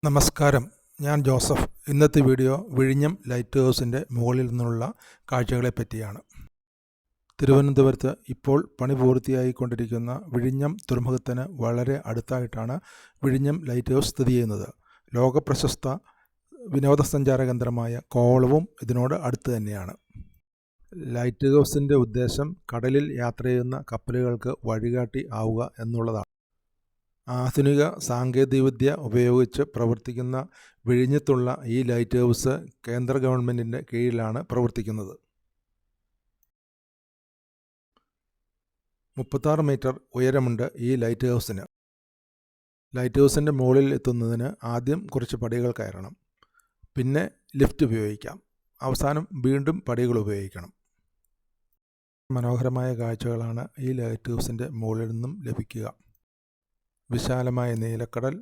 നമസ്കാരം, ഞാൻ ജോസഫ്. ഇന്നത്തെ വീഡിയോ വിഴിഞ്ഞം ലൈറ്റ് ഹൗസിൻ്റെ മുകളിൽ നിന്നുള്ള കാഴ്ചകളെ പറ്റിയാണ്. തിരുവനന്തപുരത്ത് ഇപ്പോൾ പണി പൂർത്തിയായിക്കൊണ്ടിരിക്കുന്ന വിഴിഞ്ഞം തുറമുഖത്തിന് വളരെ അടുത്തായിട്ടാണ് വിഴിഞ്ഞം ലൈറ്റ് ഹൗസ് സ്ഥിതി ചെയ്യുന്നത്. ലോകപ്രശസ്ത വിനോദസഞ്ചാര കേന്ദ്രമായ കോവളവും ഇതിനോട് അടുത്ത് തന്നെയാണ്. ലൈറ്റ് ഹൗസിൻ്റെ ഉദ്ദേശം കടലിൽ യാത്ര ചെയ്യുന്ന കപ്പലുകൾക്ക് വഴികാട്ടി ആവുക എന്നുള്ളതാണ്. ആധുനിക സാങ്കേതികവിദ്യ ഉപയോഗിച്ച് പ്രവർത്തിക്കുന്ന വിഴിഞ്ഞത്തുള്ള ഈ ലൈറ്റ് ഹൗസ് കേന്ദ്ര ഗവൺമെൻറ്റിൻ്റെ കീഴിലാണ് പ്രവർത്തിക്കുന്നത്. 36 മീറ്റർ ഉയരമുണ്ട് ഈ ലൈറ്റ് ഹൗസിന്. ലൈറ്റ് ഹൗസിൻ്റെ മുകളിൽ എത്തുന്നതിന് ആദ്യം കുറച്ച് പടികൾ കയറണം, പിന്നെ ലിഫ്റ്റ് ഉപയോഗിക്കാം, അവസാനം വീണ്ടും പടികൾ ഉപയോഗിക്കണം. മനോഹരമായ കാഴ്ചകളാണ് ഈ ലൈറ്റ് ഹൗസിൻ്റെ മുകളിൽ നിന്നും ലഭിക്കുക. വിശാലമായ നീലക്കടൽ,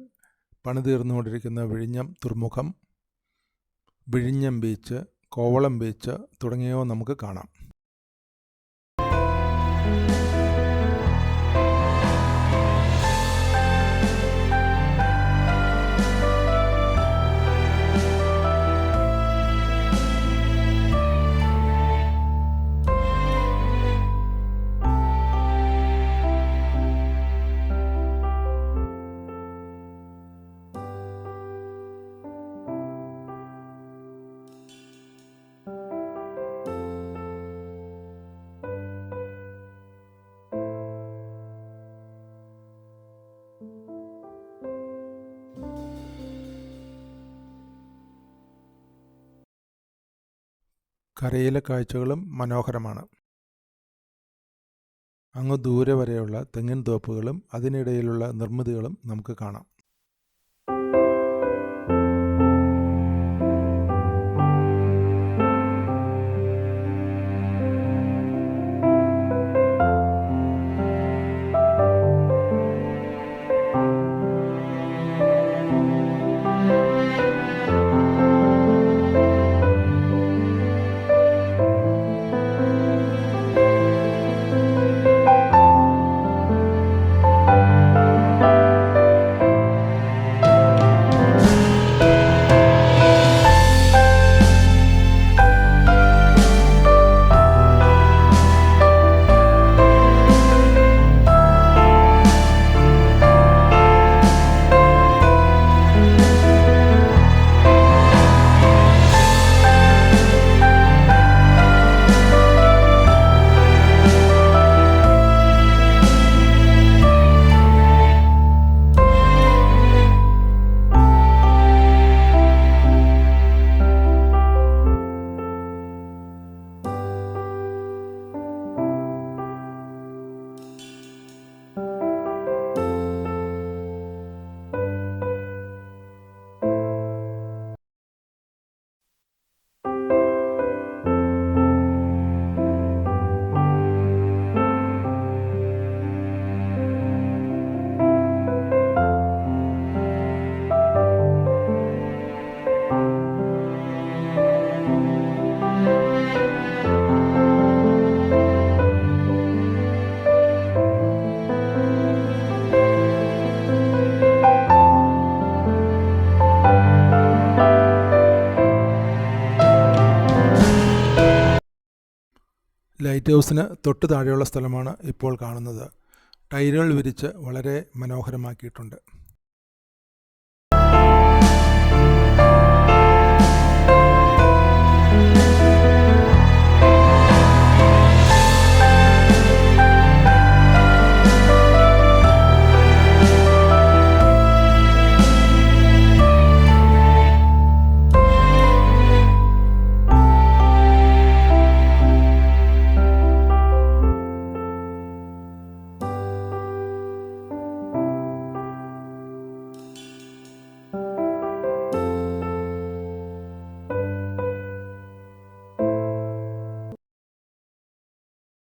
പണിതീർന്നുകൊണ്ടിരിക്കുന്ന വിഴിഞ്ഞം തുറമുഖം, വിഴിഞ്ഞം ബീച്ച്, കോവളം ബീച്ച് തുടങ്ങിയവ നമുക്ക് കാണാം. കരയിലെ കാഴ്ചകളും മനോഹരമാണ്. അങ്ങ് ദൂരെ വരെയുള്ള തെങ്ങിൻ തോപ്പുകളും അതിനിടയിലുള്ള നിർമ്മിതികളും നമുക്ക് കാണാം. ലൈറ്റ് ഹൗസിന് തൊട്ട് താഴെയുള്ള സ്ഥലമാണ് ഇപ്പോൾ കാണുന്നത്. ടൈലുകൾ വിരിച്ച് വളരെ മനോഹരമാക്കിയിട്ടുണ്ട്.